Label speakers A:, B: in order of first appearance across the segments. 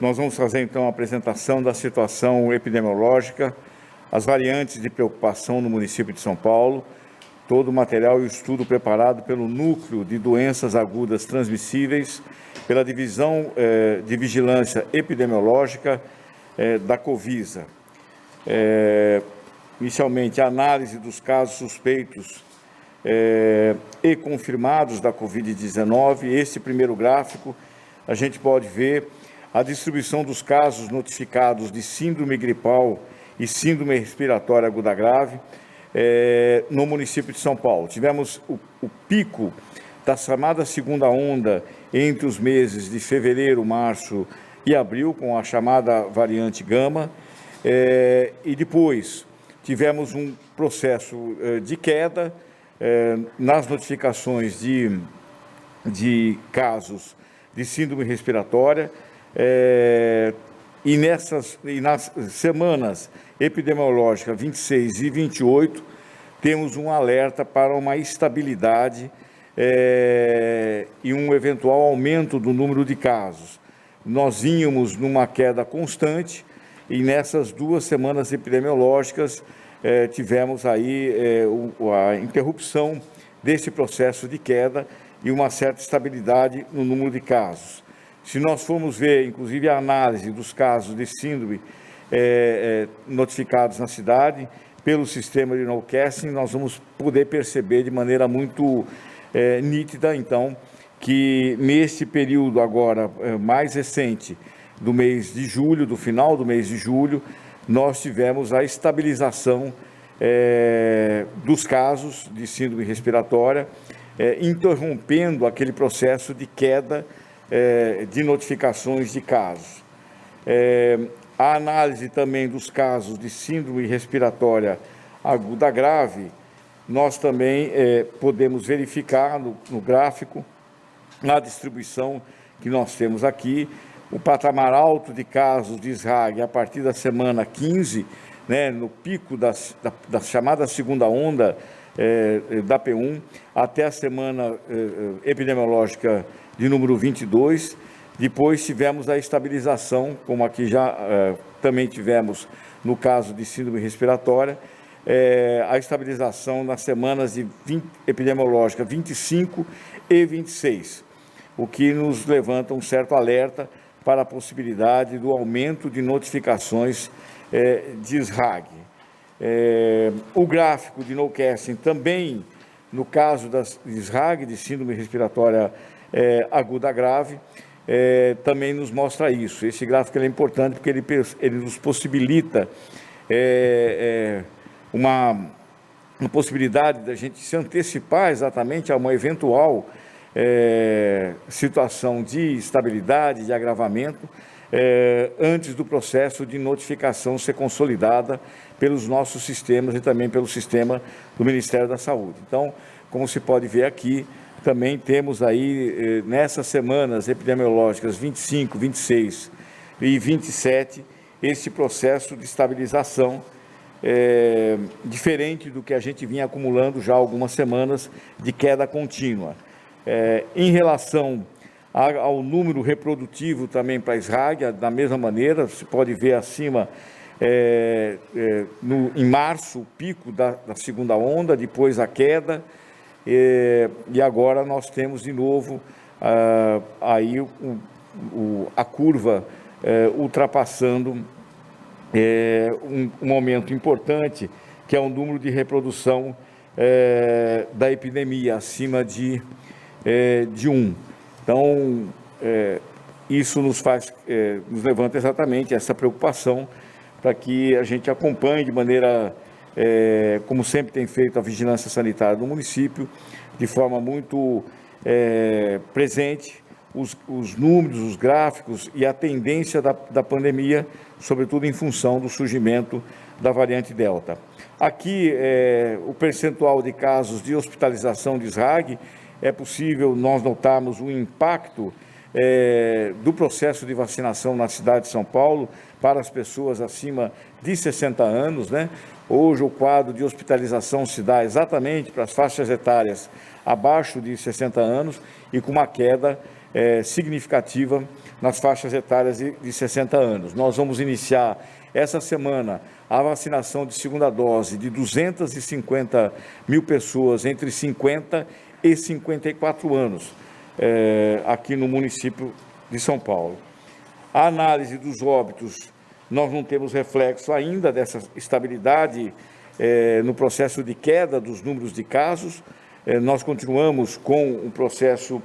A: Nós vamos fazer, então, a apresentação da situação epidemiológica, as variantes de preocupação no município de São Paulo, todo o material e o estudo preparado pelo Núcleo de Doenças Agudas Transmissíveis, pela Divisão de Vigilância Epidemiológica da Covisa. Inicialmente, a análise dos casos suspeitos e confirmados da Covid-19. Este primeiro gráfico, a gente pode ver a distribuição dos casos notificados de síndrome gripal e síndrome respiratória aguda grave no município de São Paulo. Tivemos o pico da chamada segunda onda entre os meses de fevereiro, março e abril, com a chamada variante Gama, e depois tivemos um processo de queda nas notificações de casos de síndrome respiratória, e nas semanas epidemiológicas 26 e 28, temos um alerta para uma estabilidade e um eventual aumento do número de casos. Nós vínhamos numa queda constante e nessas 2 semanas epidemiológicas tivemos aí a interrupção desse processo de queda e uma certa estabilidade no número de casos. Se nós formos ver, inclusive, a análise dos casos de síndrome notificados na cidade, pelo sistema de Nowcasting, nós vamos poder perceber de maneira muito nítida, então, que neste período agora mais recente do mês de julho, do final do mês de julho, nós tivemos a estabilização dos casos de síndrome respiratória, interrompendo aquele processo de queda de notificações de casos. A análise também dos casos de síndrome respiratória aguda grave, nós também podemos verificar no gráfico, na distribuição que nós temos aqui, o patamar alto de casos de SRAG a partir da semana 15, no pico da chamada segunda onda da P1, até a semana epidemiológica de número 22, depois tivemos a estabilização, como aqui já também tivemos no caso de síndrome respiratória, a estabilização nas semanas epidemiológica 25 e 26, o que nos levanta um certo alerta para a possibilidade do aumento de notificações de SRAG. O gráfico de Nowcasting também, no caso das SRAG, de síndrome respiratória aguda grave, também nos mostra isso. Esse gráfico é importante porque ele nos possibilita uma possibilidade da gente se antecipar exatamente a uma eventual situação de estabilidade, de agravamento, antes do processo de notificação ser consolidada pelos nossos sistemas e também pelo sistema do Ministério da Saúde. Então, como se pode ver aqui, também temos aí, nessas semanas epidemiológicas 25, 26 e 27, esse processo de estabilização, diferente do que a gente vinha acumulando já há algumas semanas de queda contínua. Em relação ao número reprodutivo também para a SRAG, da mesma maneira, se pode ver acima, em março, o pico da segunda onda, depois a queda, e agora nós temos de novo aí a curva ultrapassando um momento importante, que é o número de reprodução da epidemia, acima de 1. Então, isso nos levanta exatamente essa preocupação para que a gente acompanhe de maneira, como sempre tem feito a vigilância sanitária do município, de forma muito presente, os números, os gráficos e a tendência da pandemia, sobretudo em função do surgimento da variante Delta. Aqui, o percentual de casos de hospitalização de SRAG, é possível nós notarmos o impacto do processo de vacinação na cidade de São Paulo para as pessoas acima de 60 anos, Hoje o quadro de hospitalização se dá exatamente para as faixas etárias abaixo de 60 anos e com uma queda significativa nas faixas etárias de 60 anos. Nós vamos iniciar essa semana a vacinação de segunda dose de 250 mil pessoas entre 50 e 54 anos, aqui no município de São Paulo. A análise dos óbitos, nós não temos reflexo ainda dessa estabilidade no processo de queda dos números de casos. Nós continuamos com um processo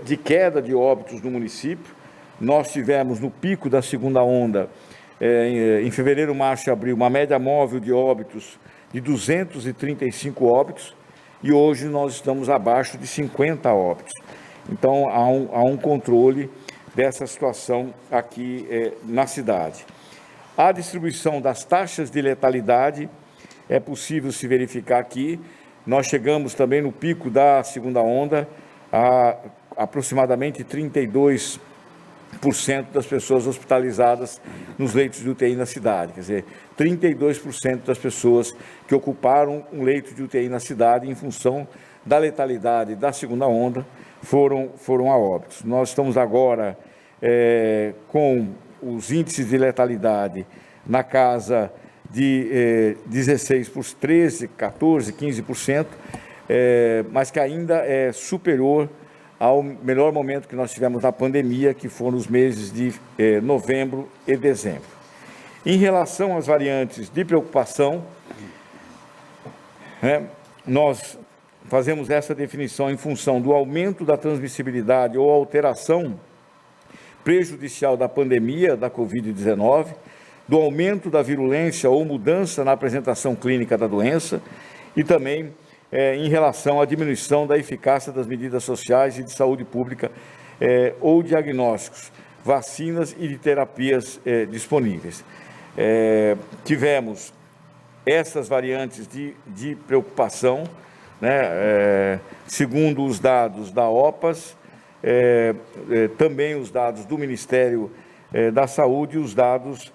A: de queda de óbitos no município. Nós tivemos no pico da segunda onda, em fevereiro, março e abril, uma média móvel de óbitos de 235 óbitos, e hoje nós estamos abaixo de 50 óbitos. Então, há um controle dessa situação aqui na cidade. A distribuição das taxas de letalidade é possível se verificar aqui. Nós chegamos também no pico da segunda onda a aproximadamente 32% das pessoas hospitalizadas nos leitos de UTI na cidade. Quer dizer, 32% das pessoas que ocuparam um leito de UTI na cidade em função da letalidade da segunda onda foram a óbitos. Nós estamos agora com os índices de letalidade na casa de 16 por 13, 14, 15%, mas que ainda é superior ao melhor momento que nós tivemos na pandemia, que foram os meses de novembro e dezembro. Em relação às variantes de preocupação, nós fazemos essa definição em função do aumento da transmissibilidade ou alteração prejudicial da pandemia da Covid-19, do aumento da virulência ou mudança na apresentação clínica da doença e também em relação à diminuição da eficácia das medidas sociais e de saúde pública ou diagnósticos, vacinas e de terapias disponíveis. Tivemos essas variantes de preocupação, segundo os dados da OPAS, também os dados do Ministério da Saúde e os dados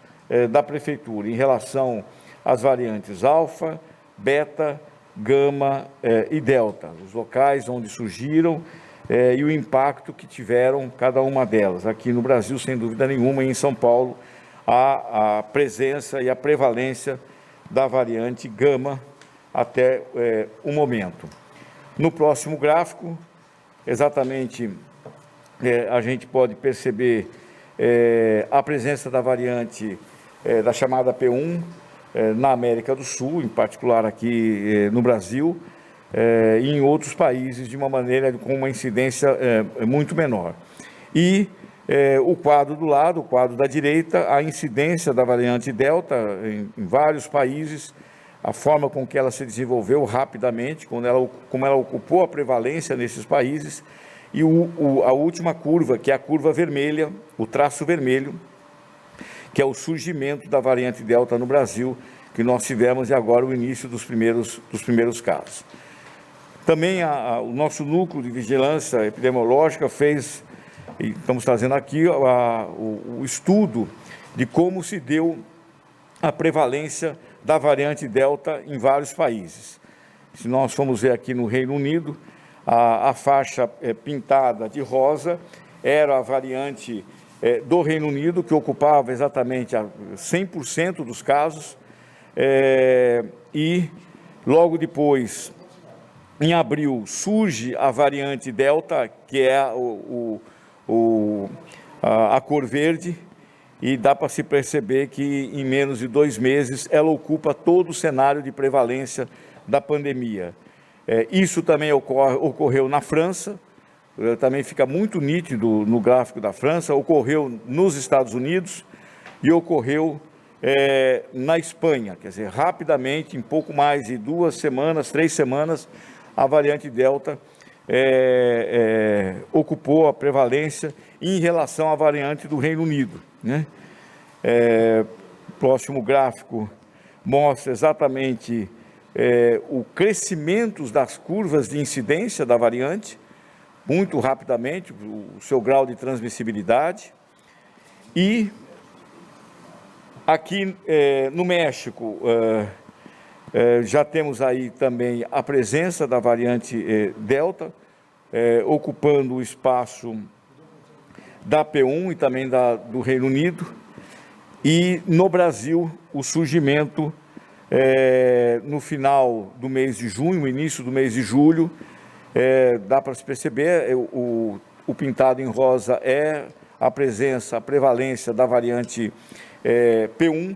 A: da Prefeitura, em relação às variantes alfa, beta, gama e delta, os locais onde surgiram e o impacto que tiveram cada uma delas. Aqui no Brasil, sem dúvida nenhuma, e em São Paulo, a presença e a prevalência da variante gama até o momento. No próximo gráfico, exatamente, a gente pode perceber a presença da variante da chamada P1 na América do Sul, em particular aqui no Brasil, e em outros países de uma maneira com uma incidência muito menor. E o quadro do lado, o quadro da direita, a incidência da variante Delta em vários países, a forma com que ela se desenvolveu rapidamente, como ela ocupou a prevalência nesses países, e a última curva, que é a curva vermelha, o traço vermelho, que é o surgimento da variante Delta no Brasil, que nós tivemos e agora o início dos primeiros casos. Também o nosso núcleo de vigilância epidemiológica fez, e estamos trazendo aqui, o estudo de como se deu a prevalência da variante Delta em vários países. Se nós formos ver aqui no Reino Unido, a faixa pintada de rosa era a variante do Reino Unido, que ocupava exatamente 100% dos casos, e logo depois, em abril, surge a variante Delta, que é a cor verde, e dá para se perceber que em menos de 2 meses ela ocupa todo o cenário de prevalência da pandemia. Isso também ocorreu na França, também fica muito nítido no gráfico da França, ocorreu nos Estados Unidos e ocorreu na Espanha. Quer dizer, rapidamente, em pouco mais de 2 semanas, 3 semanas, a variante Delta ocupou a prevalência em relação à variante do Reino Unido, próximo gráfico mostra exatamente o crescimento das curvas de incidência da variante, muito rapidamente, o seu grau de transmissibilidade. E aqui no México, já temos aí também a presença da variante Delta, ocupando o espaço da P1 e também do Reino Unido, e no Brasil o surgimento no final do mês de junho, início do mês de julho, dá para se perceber, o pintado em rosa é a prevalência da variante P1,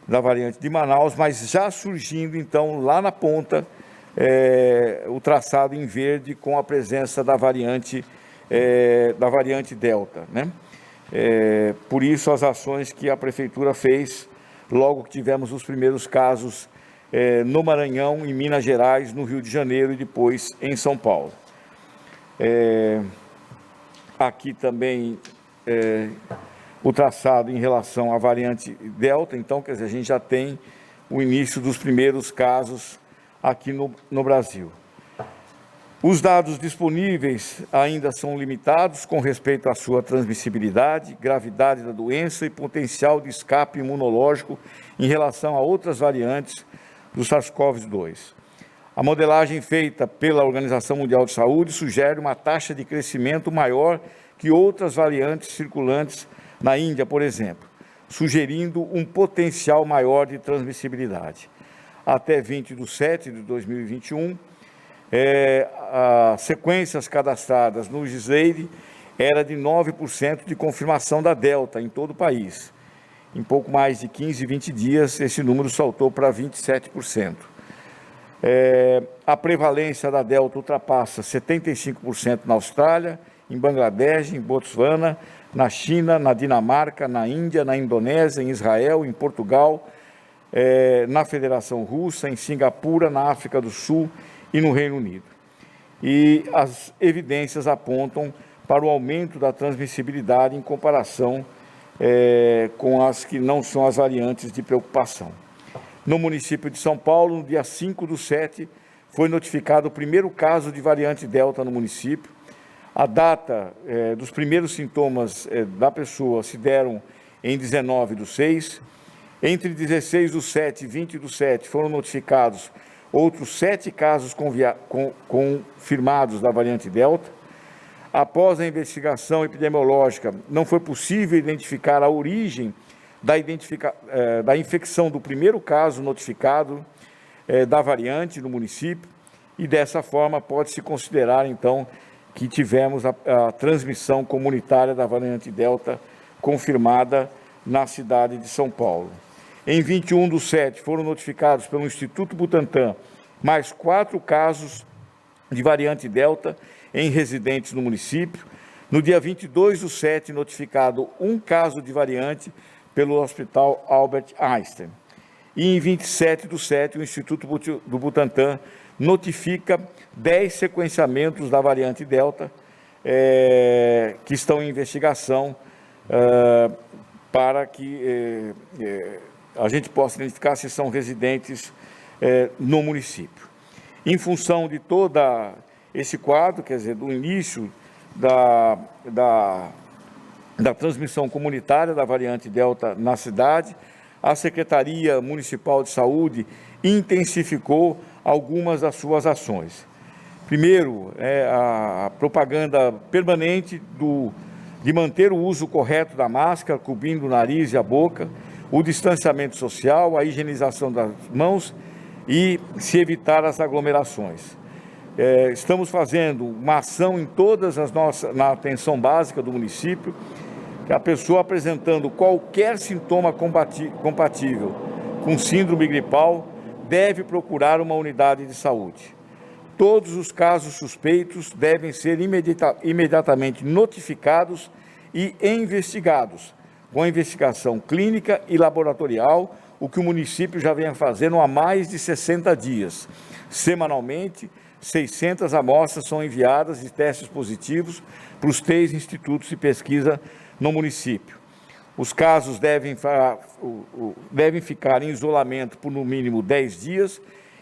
A: da variante de Manaus, mas já surgindo então lá na ponta o traçado em verde com a presença da variante Delta, né? Por isso as ações que a Prefeitura fez logo que tivemos os primeiros casos no Maranhão, em Minas Gerais, no Rio de Janeiro e depois em São Paulo. Aqui também o traçado em relação à variante Delta, então, quer dizer, a gente já tem o início dos primeiros casos aqui no Brasil. Os dados disponíveis ainda são limitados com respeito à sua transmissibilidade, gravidade da doença e potencial de escape imunológico em relação a outras variantes do SARS-CoV-2. A modelagem feita pela Organização Mundial de Saúde sugere uma taxa de crescimento maior que outras variantes circulantes na Índia, por exemplo, sugerindo um potencial maior de transmissibilidade. Até 20/7/2021, as sequências cadastradas no GISAID era de 9% de confirmação da Delta em todo o país. Em pouco mais de 15, 20 dias, esse número saltou para 27%. A prevalência da Delta ultrapassa 75% na Austrália, em Bangladesh, em Botsuana, na China, na Dinamarca, na Índia, na Indonésia, em Israel, em Portugal, na Federação Russa, em Singapura, na África do Sul e no Reino Unido. E as evidências apontam para o aumento da transmissibilidade em comparação com as que não são as variantes de preocupação. No município de São Paulo, no dia 5/7, foi notificado o primeiro caso de variante Delta no município. A data dos primeiros sintomas da pessoa se deram em 19/6. Entre 16/7 e 20/7 foram notificados outros 7 casos confirmados da variante Delta. Após a investigação epidemiológica, não foi possível identificar a origem da infecção do primeiro caso notificado da variante no município, e dessa forma pode-se considerar, então, que tivemos a transmissão comunitária da variante Delta confirmada na cidade de São Paulo. Em 21/7 foram notificados pelo Instituto Butantan mais 4 casos de variante Delta em residentes no município. No dia 22/7, notificado um caso de variante pelo Hospital Albert Einstein. E em 27/7, o Instituto do Butantan notifica 10 sequenciamentos da variante Delta que estão em investigação para que a gente possa identificar se são residentes no município. Em função de todo esse quadro, quer dizer, do início da transmissão comunitária da variante Delta na cidade, a Secretaria Municipal de Saúde intensificou algumas das suas ações. Primeiro, a propaganda permanente de manter o uso correto da máscara, cobrindo o nariz e a boca, o distanciamento social, a higienização das mãos e se evitar as aglomerações. Estamos fazendo uma ação em todas na atenção básica do município, que a pessoa apresentando qualquer sintoma compatível com síndrome gripal deve procurar uma unidade de saúde. Todos os casos suspeitos devem ser imediatamente notificados e investigados, com a investigação clínica e laboratorial, o que o município já vem fazendo há mais de 60 dias. Semanalmente, 600 amostras são enviadas de testes positivos para os 3 institutos de pesquisa no município. Os casos devem ficar em isolamento por no mínimo 10 dias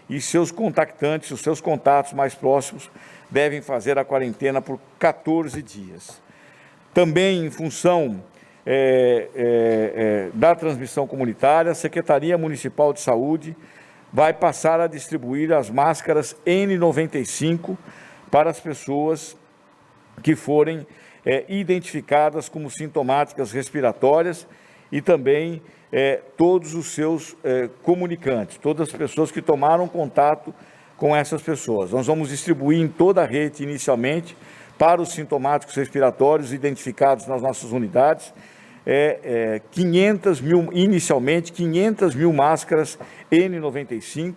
A: e seus contactantes, os seus contatos mais próximos, devem fazer a quarentena por 14 dias. Também em função da transmissão comunitária, a Secretaria Municipal de Saúde vai passar a distribuir as máscaras N95 para as pessoas que forem identificadas como sintomáticas respiratórias e também todos os seus comunicantes, todas as pessoas que tomaram contato com essas pessoas. Nós vamos distribuir em toda a rede inicialmente para os sintomáticos respiratórios identificados nas nossas unidades, 500 mil máscaras N95,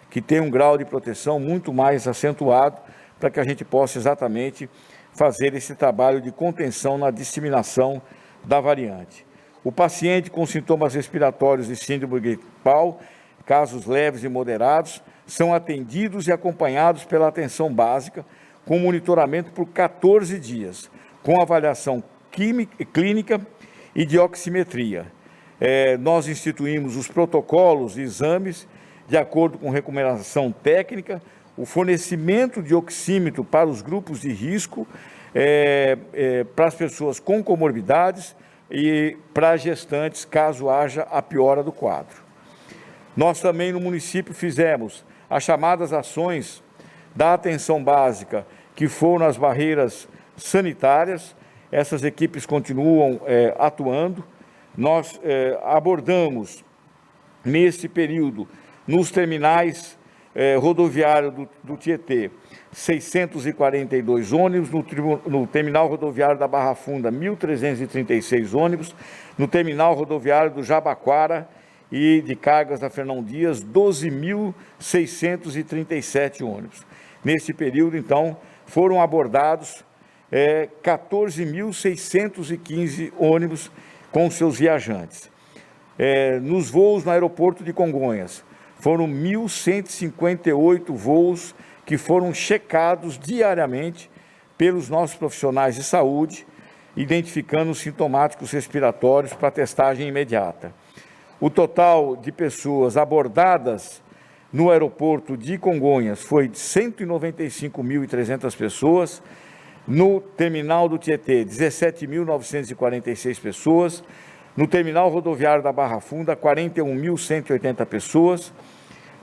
A: que tem um grau de proteção muito mais acentuado, para que a gente possa exatamente fazer esse trabalho de contenção na disseminação da variante. O paciente com sintomas respiratórios e síndrome gripal, casos leves e moderados, são atendidos e acompanhados pela atenção básica, com monitoramento por 14 dias, com avaliação clínica e de oximetria. Nós instituímos os protocolos e exames de acordo com recomendação técnica, o fornecimento de oxímetro para os grupos de risco, para as pessoas com comorbidades e para gestantes, caso haja a piora do quadro. Nós também no município fizemos as chamadas ações da atenção básica, que foram as barreiras sanitárias. Essas equipes continuam atuando. Nós abordamos, nesse período, nos terminais rodoviários do Tietê, 642 ônibus, no terminal rodoviário da Barra Funda, 1.336 ônibus, no terminal rodoviário do Jabaquara e de cargas da Fernão Dias, 12.637 ônibus. Nesse período, então, foram abordados 14.615 ônibus com seus viajantes. Nos voos no aeroporto de Congonhas, foram 1.158 voos que foram checados diariamente pelos nossos profissionais de saúde, identificando os sintomáticos respiratórios para testagem imediata. O total de pessoas abordadas no aeroporto de Congonhas foi de 195.300 pessoas, no terminal do Tietê, 17.946 pessoas, no terminal rodoviário da Barra Funda, 41.180 pessoas,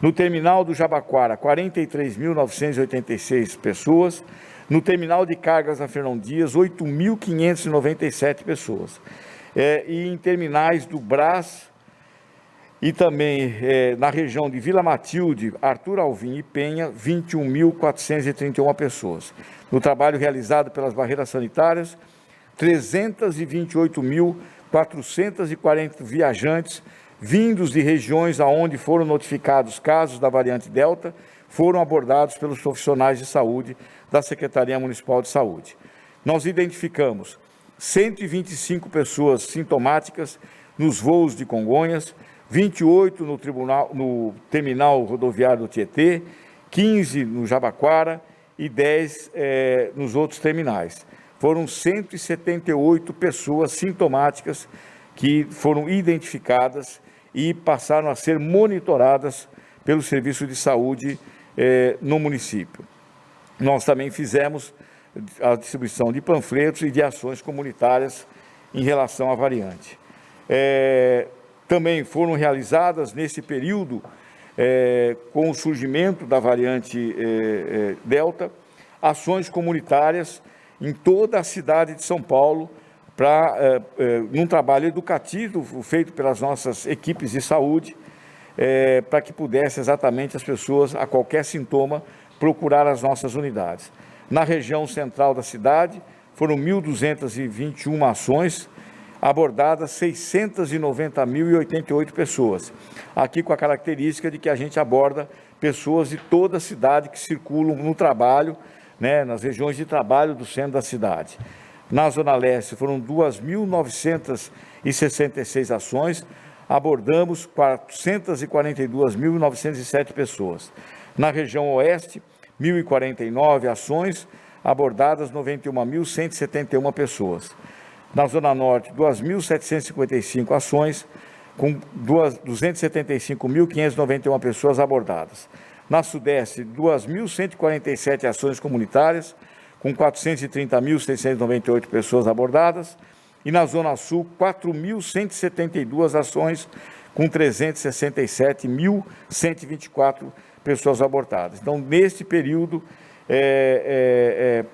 A: no terminal do Jabaquara, 43.986 pessoas, no terminal de cargas da Fernão Dias, 8.597 pessoas, e em terminais do Brás e também na região de Vila Matilde, Arthur Alvim e Penha, 21.431 pessoas. No trabalho realizado pelas barreiras sanitárias, 328.440 viajantes vindos de regiões aonde foram notificados casos da variante Delta, foram abordados pelos profissionais de saúde da Secretaria Municipal de Saúde. Nós identificamos 125 pessoas sintomáticas nos voos de Congonhas, 28 no terminal rodoviário do Tietê, 15 no Jabaquara e 10 nos outros terminais. Foram 178 pessoas sintomáticas que foram identificadas e passaram a ser monitoradas pelo Serviço de Saúde no município. Nós também fizemos a distribuição de panfletos e de ações comunitárias em relação à variante. Também foram realizadas nesse período, com o surgimento da variante Delta, ações comunitárias em toda a cidade de São Paulo, num trabalho educativo feito pelas nossas equipes de saúde, para que pudesse exatamente as pessoas, a qualquer sintoma, procurar as nossas unidades. Na região central da cidade, foram 1.221 ações, abordadas 690.088 pessoas. Aqui com a característica de que a gente aborda pessoas de toda a cidade que circulam no trabalho, nas regiões de trabalho do centro da cidade. Na Zona Leste foram 2.966 ações, abordamos 442.907 pessoas. Na região Oeste, 1.049 ações, abordadas 91.171 pessoas. Na Zona Norte, 2.755 ações, com 275.591 pessoas abordadas. Na Sudeste, 2.147 ações comunitárias, com 430.698 pessoas abordadas. E na Zona Sul, 4.172 ações, com 367.124 pessoas abordadas. Então, neste período,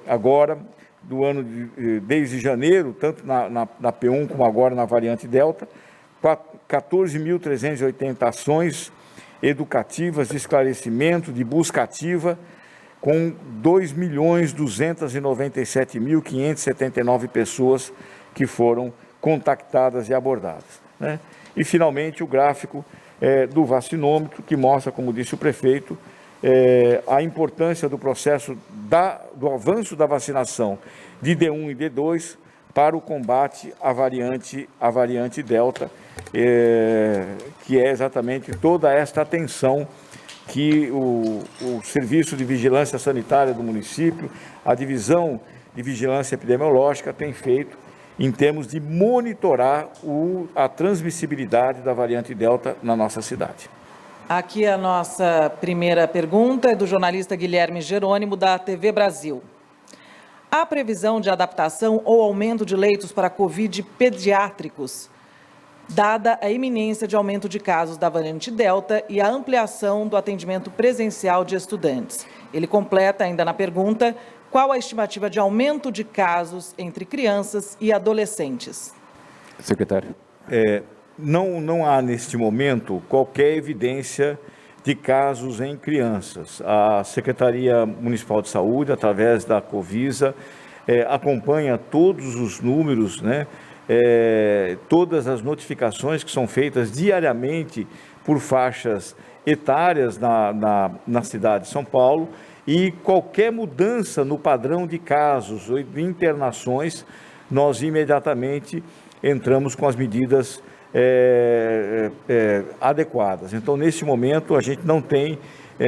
A: agora, desde janeiro, tanto na P1 como agora na variante Delta, 14.380 ações educativas, de esclarecimento, de busca ativa, com 2.297.579 pessoas que foram contactadas e abordadas, né? E, finalmente, o gráfico do vacinômetro, que mostra, como disse o prefeito, a importância do processo do avanço da vacinação de D1 e D2 para o combate à variante Delta, que é exatamente toda esta atenção que o Serviço de Vigilância Sanitária do município, a Divisão de Vigilância Epidemiológica, tem feito em termos de monitorar a transmissibilidade da variante Delta na nossa cidade.
B: Aqui a nossa primeira pergunta é do jornalista Guilherme Jerônimo, da TV Brasil. Há previsão de adaptação ou aumento de leitos para Covid pediátricos, dada a iminência de aumento de casos da variante Delta e a ampliação do atendimento presencial de estudantes? Ele completa ainda na pergunta: qual a estimativa de aumento de casos entre crianças e adolescentes?
C: Secretário.
A: Não há, neste momento, qualquer evidência de casos em crianças. A Secretaria Municipal de Saúde, através da Covisa, acompanha todos os números, né? Todas as notificações que são feitas diariamente por faixas etárias na cidade de São Paulo, e qualquer mudança no padrão de casos ou de internações, nós imediatamente entramos com as medidas adequadas. Então, neste momento, a gente não tem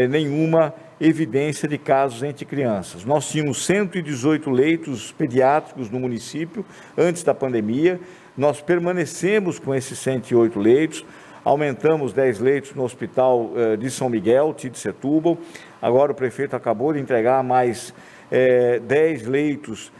A: nenhuma evidência de casos entre crianças. Nós tínhamos 118 leitos pediátricos no município antes da pandemia, nós permanecemos com esses 108 leitos, aumentamos 10 leitos no Hospital de São Miguel, Tite Setúbal. Agora o prefeito acabou de entregar mais 10 leitos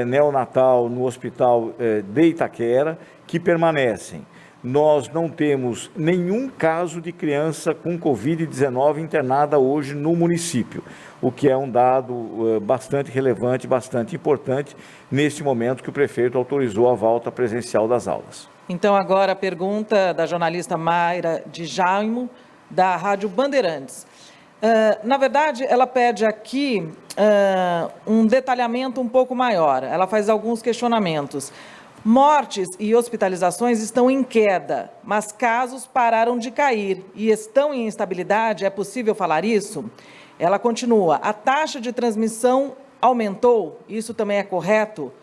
A: neonatal no Hospital de Itaquera, que permanecem. Nós não temos nenhum caso de criança com Covid-19 internada hoje no município, o que é um dado bastante relevante, bastante importante, neste momento que o prefeito autorizou a volta presencial das aulas.
B: Então, agora a pergunta da jornalista Mayra de Jaimo, da Rádio Bandeirantes. Na verdade, ela pede aqui um detalhamento um pouco maior. Ela faz alguns questionamentos. Mortes e hospitalizações estão em queda, mas casos pararam de cair e estão em instabilidade. É possível falar isso? Ela continua: a taxa de transmissão aumentou, isso também é correto?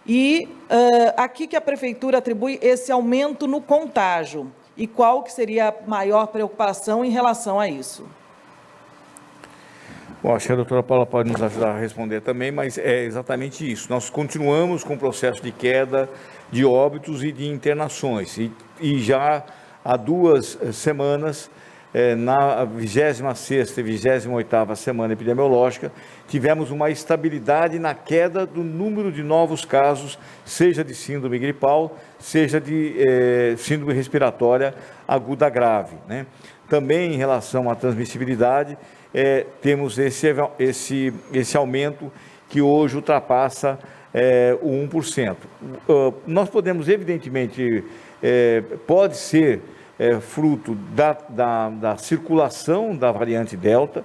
B: E aqui que a Prefeitura atribui esse aumento no contágio, e qual que seria a maior preocupação em relação a isso?
A: Bom, acho que a doutora Paula pode nos ajudar a responder também, mas é exatamente isso. Nós continuamos com o processo de queda de óbitos e de internações, e já há 2 semanas, na 26ª e 28ª semana epidemiológica, tivemos uma estabilidade na queda do número de novos casos, seja de síndrome gripal, seja de síndrome respiratória aguda grave, né? Também em relação à transmissibilidade, temos esse aumento que hoje ultrapassa o 1%. Nós podemos, evidentemente, pode ser fruto da circulação da variante Delta,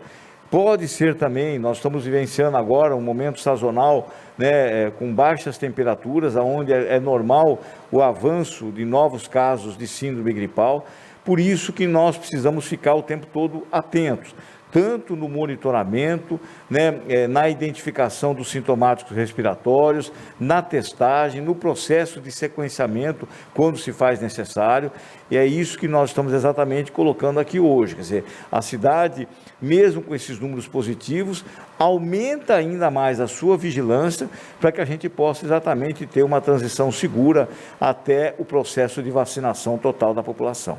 A: pode ser também, nós estamos vivenciando agora um momento sazonal, né, com baixas temperaturas, onde é normal o avanço de novos casos de síndrome gripal, por isso que nós precisamos ficar o tempo todo atentos, tanto no monitoramento, né, na identificação dos sintomáticos respiratórios, na testagem, no processo de sequenciamento, quando se faz necessário, e é isso que nós estamos exatamente colocando aqui hoje. Quer dizer, a cidade, mesmo com esses números positivos, aumenta ainda mais a sua vigilância para que a gente possa exatamente ter uma transição segura até o processo de vacinação total da população.